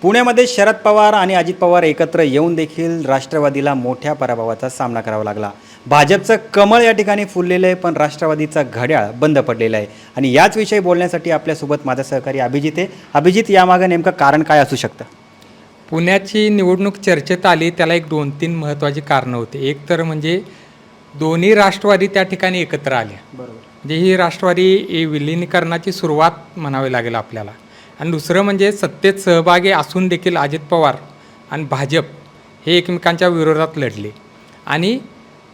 पुण्यामध्ये शरद पवार आणि अजित पवार एकत्र येऊन देखील राष्ट्रवादीला मोठ्या पराभवाचा सामना करावा लागला. भाजपचं कमळ या ठिकाणी फुललेलं आहे, पण राष्ट्रवादीचा घड्याळ बंद पडलेला आहे. आणि याच विषयी बोलण्यासाठी आपल्यासोबत माझा सहकारी अभिजित आहे. अभिजित, यामागे नेमकं कारण काय असू शकतं? पुण्याची निवडणूक चर्चेत आली, त्याला एक 2-3 महत्त्वाची कारणं होती. एक तर म्हणजे दोन्ही राष्ट्रवादी त्या ठिकाणी एकत्र आल्या. बरोबर. म्हणजे ही राष्ट्रवादी विलिनीकरणाची सुरुवात म्हणावी लागेल आपल्याला. आणि दुसरं म्हणजे सत्तेत सहभागी असून देखील अजित पवार आणि भाजप हे एकमेकांच्या विरोधात लढले. आणि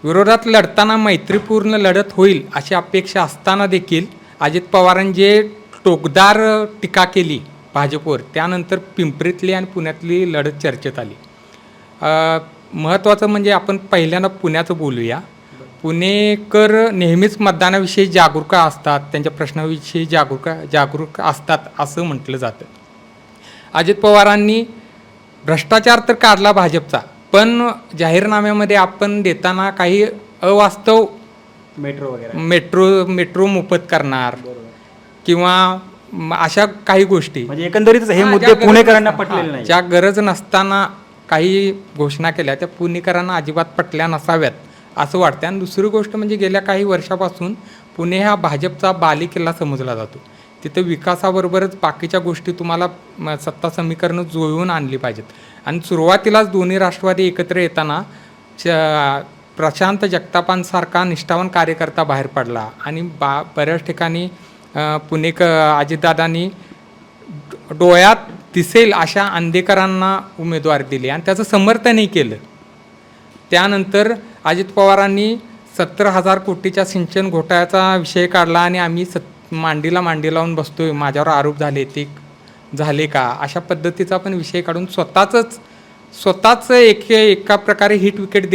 विरोधात लढताना मैत्रीपूर्ण लढत होईल अशी अपेक्षा असताना देखील अजित पवारांनी जे टोकदार टीका केली भाजपवर, त्यानंतर पिंपरीतली आणि पुण्यातली लढत चर्चेत आली. महत्त्वाचं म्हणजे आपण पहिल्यांदा पुण्याचं बोलूया. पुणेकर नेहमीच मतदानाविषयी जागरूक असतात, त्यांच्या प्रश्नाविषयी जागरूक असतात असं म्हटलं जातं. अजित पवारांनी भ्रष्टाचार तर काढला भाजपचा, पण जाहीरनाम्यामध्ये आपण देताना काही अवास्तव मेट्रो वगैरे मेट्रो मोफत करणार किंवा अशा काही गोष्टी, म्हणजे एकंदरीतच हे मुद्दे पुणेकरांना पटलेले नाही. ज्या गरज नसताना काही घोषणा केल्या त्या पुणेकरांना अजिबात पटल्या नसाव्यात असं वाटतं. आणि दुसरी गोष्ट म्हणजे गेल्या काही वर्षापासून पुणे हा भाजपचा बालेकिल्ला समजला जातो. तिथं विकासाबरोबरच बाकीच्या गोष्टी तुम्हाला सत्ता समीकरणं जुळवून आणली पाहिजेत. आणि सुरुवातीलाच दोन्ही राष्ट्रवादी एकत्र येताना प्रशांत जगतापांसारखा निष्ठावान कार्यकर्ता बाहेर पडला आणि बऱ्याच ठिकाणी अजितदादांनी डोळ्यात दिसेल अशा अंधेकरांना उमेदवारी दिली आणि त्याचं समर्थनही केलं. त्यानंतर अजित पवारांनी 70,000 कोटीच्या सिंचन घोटाळ्याचा विषय काढला आणि आम्ही मांडीला मांडी लावून बसतोय, माझ्यावर आरोप झाले, ते झाले का, अशा पद्धतीचा पण विषय काढून स्वतःच एका प्रकारे हिट विकेट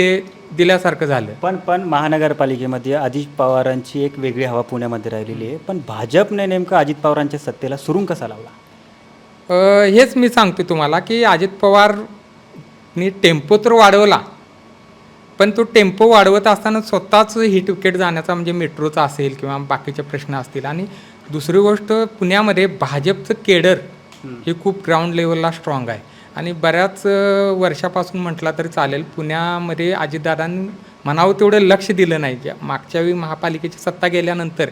दिल्यासारखं झालं. पण महानगरपालिकेमध्ये अजित पवारांची एक वेगळी हवा पुण्यामध्ये राहिलेली आहे. पण भाजपने नेमकं अजित पवारांच्या सत्तेला सुरुंग कसा लावला? हेच मी सांगतो तुम्हाला की अजित पवारनी टेम्पो तर वाढवला, पण तो टेम्पो वाढवत असताना स्वतःच हिट विकेट जाण्याचा, म्हणजे मेट्रोचा असेल किंवा बाकीचे प्रश्न असतील. आणि दुसरी गोष्ट, पुण्यामध्ये भाजपचं केडर हे खूप ग्राउंड लेवलला स्ट्रॉंग आहे. आणि बऱ्याच वर्षापासून म्हटलं तरी चालेल, पुण्यामध्ये अजितदादांनी म्हणावं तेवढं लक्ष दिलं नाही. मागच्या वेळी महापालिकेची सत्ता गेल्यानंतर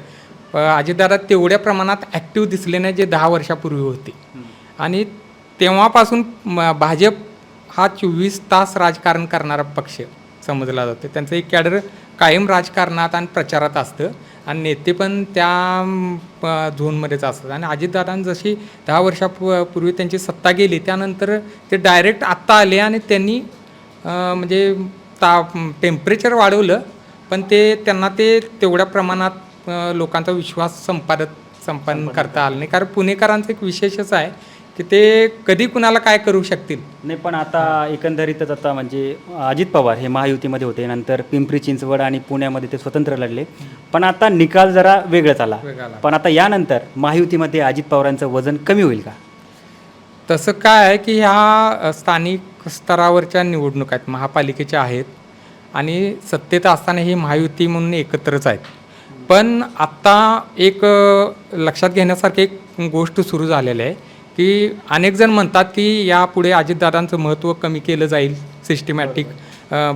अजितदादा तेवढ्या प्रमाणात ॲक्टिव्ह दिसले नाही जे 10 वर्षापूर्वी होते. आणि तेव्हापासून भाजप हा 24 तास राजकारण करणारा पक्ष समजला जातो. त्यांचं एक कॅडर कायम राजकारणात आणि प्रचारात असतं आणि नेते पण त्या झोनमध्येच असतात. आणि अजितदादांनी जशी 10 वर्षापूर्वी त्यांची सत्ता गेली, त्यानंतर ते डायरेक्ट आत्ता आले आणि त्यांनी म्हणजे टेम्परेचर वाढवलं, पण त्यांना तेवढ्या प्रमाणात लोकांचा विश्वास संपादन करता आलं नाही. कारण पुणेकरांचं एक विशेषच आहे की ते कधी कुणाला काय करू शकतील. नाही, पण आता एकंदरीतच आता म्हणजे अजित पवार हे महायुतीमध्ये होते, नंतर पिंपरी चिंचवड आणि पुण्यामध्ये ते स्वतंत्र लढले. पण आता निकाल जरा वेगळाच आला. पण आता यानंतर महायुतीमध्ये अजित पवारांचं वजन कमी होईल का? तसं काय आहे की ह्या स्थानिक स्तरावरच्या निवडणुका आहेत, महापालिकेच्या आहेत आणि सत्तेत असताना ही महायुती म्हणून एकत्रच आहेत. पण आत्ता एक लक्षात घेण्यासारखी एक गोष्ट सुरू झालेली आहे की अनेक जण म्हणतात की यापुढे अजितदादांचं महत्त्व कमी केलं जाईल सिस्टमॅटिक.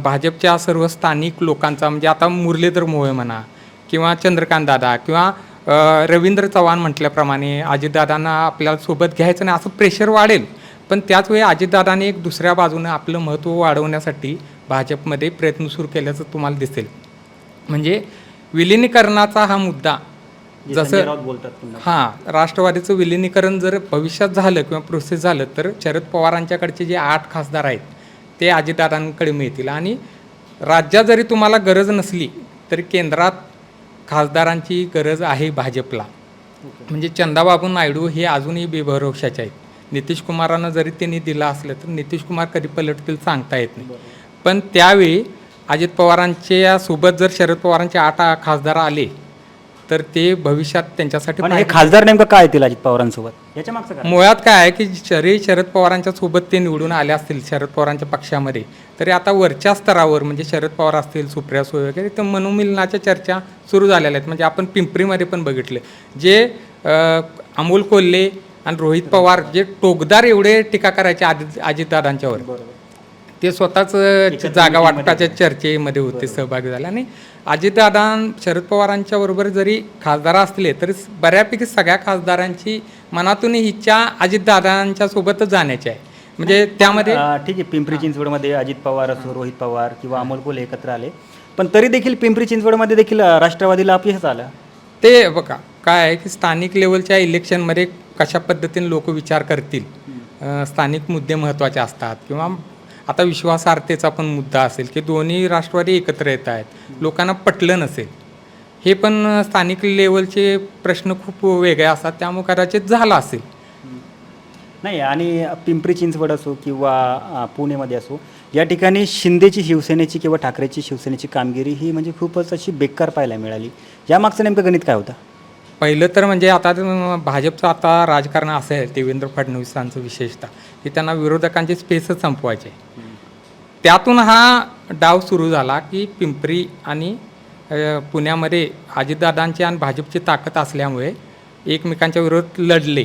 भाजपच्या सर्व स्थानिक लोकांचा, म्हणजे आता मुरलीधर मोहोळ म्हणा किंवा चंद्रकांत दादा किंवा रवींद्र चव्हाण म्हटल्याप्रमाणे अजितदादांना आपल्याला सोबत घ्यायचं नाही असं प्रेशर वाढेल. पण त्याचवेळी अजितदादांनी एक दुसऱ्या बाजूनं आपलं महत्त्व वाढवण्यासाठी भाजपमध्ये प्रयत्न सुरू केल्याचं तुम्हाला दिसेल. म्हणजे विलिनीकरणाचा हा मुद्दा, जसं हां, राष्ट्रवादीचं विलिनीकरण जर भविष्यात झालं किंवा प्रोसेस झालं तर शरद पवारांच्याकडचे जे 8 खासदार आहेत ते अजितदादांकडे मिळतील. आणि राज्यात जरी तुम्हाला गरज नसली तरी केंद्रात खासदारांची गरज आहे भाजपला. म्हणजे चंदाबाबू नायडू हे अजूनही बेभरवशाचे आहेत. नितीश कुमारांना जरी त्यांनी दिलं असलं तर नितीश कुमार कधी पलटतील सांगता येत नाही. पण त्यावेळी अजित पवारांच्या सोबत जर शरद पवारांचे 8 खासदार आले तर ते भविष्यात त्यांच्यासाठी. पण हे खासदार नेमकं काय येतील अजित पवारांसोबत? याच्या मागचं मुळात काय आहे की शरद पवारांच्या सोबत ते निवडून आले असतील शरद पवारांच्या पक्षामध्ये, तरी आता वरच्या स्तरावर म्हणजे शरद पवार असतील, सुप्रिया सुळे वगैरे, तर मनोमिलनाच्या चर्चा सुरू झालेल्या आहेत. म्हणजे आपण पिंपरीमध्ये पण बघितलं, जे अमोल कोल्हे आणि रोहित पवार जे टोकदार एवढे टीका करायचे अजितदादांच्यावर, ते स्वतःच जागा वाटपाच्या चर्चेमध्ये होते, सहभागी झाले. आणि अजितदादा शरद पवारांच्या बरोबर जरी खासदार असले तरी बऱ्यापैकी सगळ्या खासदारांची मनातून इच्छा अजितदादांच्या सोबतच जाण्याची आहे. म्हणजे त्यामध्ये ठीक आहे, पिंपरी चिंचवडमध्ये अजित पवार असो, रोहित पवार किंवा अमोल कोल्हे एकत्र आले, पण तरी देखील पिंपरी चिंचवडमध्ये देखील राष्ट्रवादीला अपयश आलं. ते बघा काय आहे की स्थानिक लेवलच्या इलेक्शनमध्ये कशा पद्धतीने लोक विचार करतील, स्थानिक मुद्दे महत्त्वाचे असतात, किंवा आता विश्वासार्हतेचा पण मुद्दा असेल की दोन्ही राष्ट्रवादी एकत्र येत आहेत, लोकांना पटलं नसेल, हे पण स्थानिक लेवलचे प्रश्न खूप वेगळे असतात, त्यामुळे कदाचित झालं असेल. नाही, आणि पिंपरी चिंचवड असो किंवा पुणेमध्ये असो, या ठिकाणी शिंदेची शिवसेनेची किंवा ठाकरेची शिवसेनेची कामगिरी ही म्हणजे खूपच अशी बेकार पाहायला मिळाली. यामागचं नेमकं गणित काय होतं? पहिलं तर म्हणजे आता भाजपचं आता राजकारण असं आहे, देवेंद्र फडणवीसांचं विशेषतः, की त्यांना विरोधकांचे स्पेसच संपवायचे. त्यातून हा डाव सुरू झाला की पिंपरी आणि पुण्यामध्ये अजितदादांची आणि भाजपची ताकद असल्यामुळे एकमेकांच्या विरोधात लढले.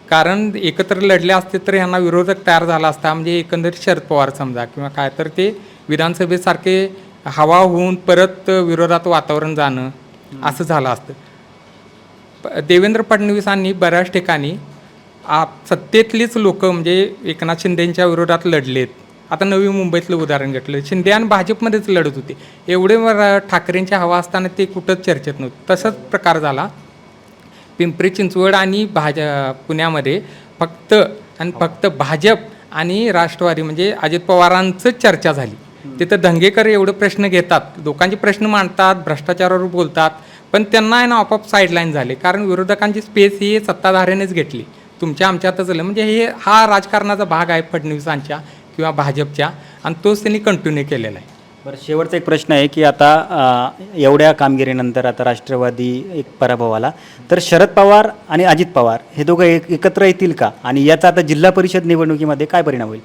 कारण एकत्र लढले असते तर यांना विरोधक तयार झाला असता, म्हणजे एकंदरीत शरद पवार समजा किंवा काय, तर ते विधानसभेसारखे हवा होऊन परत विरोधात वातावरण जाणं असं झालं असतं. देवेंद्र फडणवीसांनी बऱ्याच ठिकाणी सत्तेतलीच लोक म्हणजे एकनाथ शिंदेंच्या विरोधात लढलेत. आता नवी मुंबईतलं उदाहरण घेतलं, शिंदे आणि भाजपमध्येच लढत होते, एवढे ठाकरेंच्या हवा असताना ते कुठंच चर्चेत नव्हतं. तसाच प्रकार झाला पिंपरी चिंचवड आणि पुण्यामध्ये. फक्त भाजप आणि राष्ट्रवादी म्हणजे अजित पवारांचंच चर्चा झाली. तिथं दंगेकर एवढे प्रश्न घेतात, लोकांचे प्रश्न मांडतात, भ्रष्टाचारावर बोलतात, पण त्यांना आहे ना आपोआप साईडलाईन झाले, कारण विरोधकांची स्पेस ही सत्ताधाऱ्यानेच घेतली, तुमच्या आमच्यातच झालं. म्हणजे हा राजकारणाचा भाग आहे फडणवीसांच्या किंवा भाजपच्या, आणि तोच त्यांनी कंटिन्यू केलेला आहे. बरं, शेवटचा एक प्रश्न आहे की आता एवढ्या कामगिरीनंतर आता राष्ट्रवादी एक पराभव आला, तर शरद पवार आणि अजित पवार हे दोघं एकत्र येतील का, आणि याचा आता जिल्हा परिषद निवडणुकीमध्ये काय परिणाम होईल?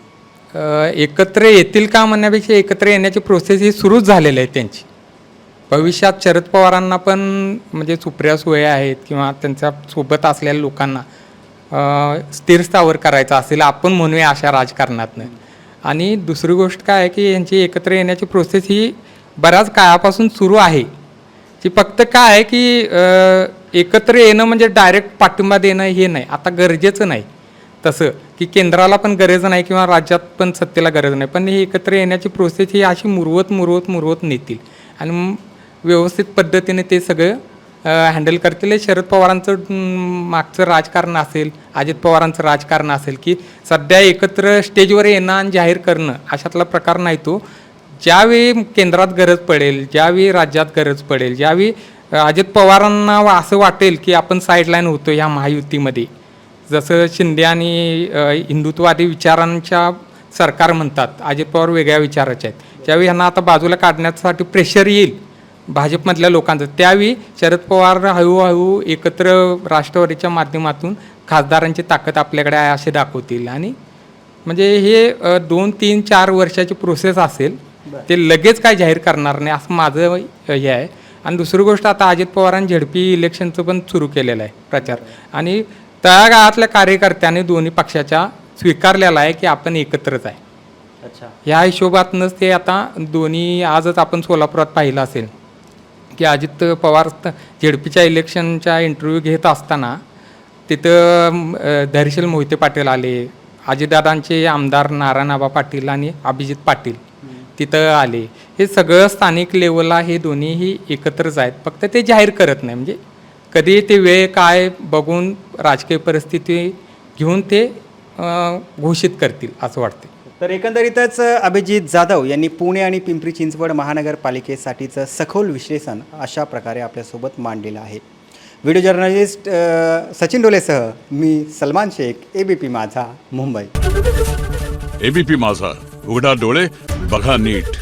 एकत्र येतील का म्हणण्यापेक्षा एकत्र येण्याची प्रोसेस ही सुरूच झालेली आहे त्यांची. भविष्यात शरद पवारांना पण म्हणजे सुप्रिया सुळे आहेत किंवा त्यांच्या सोबत असलेल्या लोकांना स्थिर स्थावर करायचं असेल आपण म्हणूया अशा राजकारणातनं. आणि दुसरी गोष्ट काय आहे की यांची एकत्र येण्याची प्रोसेस ही बऱ्याच काळापासून सुरू आहे. की फक्त काय आहे की एकत्र येणं म्हणजे डायरेक्ट पाठिंबा देणं हे नाही, आता गरजेचं नाही तसं, की केंद्राला पण गरज नाही किंवा राज्यात पण सत्तेला गरज नाही, पण हे एकत्र येण्याची प्रोसेस ही अशी मुरवत नेतील आणि व्यवस्थित पद्धतीने ते सगळं हँडल करतील. शरद पवारांचं मागचं राजकारण असेल, अजित पवारांचं राजकारण असेल, की सध्या एकत्र स्टेजवर येणं आणि जाहीर करणं अशातला प्रकार नाही तो. ज्यावेळी केंद्रात गरज पडेल, ज्यावेळी राज्यात गरज पडेल, ज्यावेळी अजित पवारांना असं वाटेल की आपण साईडलाईन होतो ह्या महायुतीमध्ये, जसं शिंदे आणि हिंदुत्ववादी विचारांच्या सरकार म्हणतात, अजित पवार वेगळ्या विचाराचे आहेत, ज्यावेळी ह्यांना आता बाजूला काढण्यासाठी प्रेशर येईल भाजपमधल्या लोकांचं, त्यावेळी शरद पवार हळूहळू एकत्र राष्ट्रवादीच्या माध्यमातून खासदारांची ताकद आपल्याकडे आहे असे दाखवतील. आणि म्हणजे हे 2, 3, 4 वर्षाची प्रोसेस असेल, ते लगेच काय जाहीर करणार नाही असं माझं हे आहे. आणि दुसरी गोष्ट, आता अजित पवारांनी झेडपी इलेक्शनचं पण सुरू केलेलं आहे प्रचार, आणि त्या काळातल्या कार्यकर्त्यांनी दोन्ही पक्षाच्या स्वीकारलेला आहे की आपण एकत्रच आहे. अच्छा, ह्या हिशोबातूनच ते आता दोन्ही, आजच आपण सोलापुरात पाहिलं असेल की अजित पवार झेडपीच्या इलेक्शनच्या इंटरव्ह्यू घेत असताना तिथं धैर्यशील मोहिते पाटील आले, अजितदादांचे आमदार नारायणआबा पाटील आणि अभिजित पाटील तिथं आले. हे सगळं स्थानिक लेवलला हे दोन्हीही एकत्रच आहेत, फक्त ते जाहीर करत नाही. म्हणजे कधी ते वेळ काय बघून राजकीय परिस्थिती घेऊन ते घोषित करतील असं वाटते. तर एकंदरीतच अभिजित जाधव यांनी पुणे आणि पिंपरी चिंचवड महानगरपालिकेसाठीचं सखोल विश्लेषण अशा प्रकारे आपल्यासोबत मांडलेलं आहे. व्हिडिओ जर्नलिस्ट सचिन डोलेसह मी सलमान शेख, ABP माझा, मुंबई. ABP माझा, उघडा डोळे बघा नीट.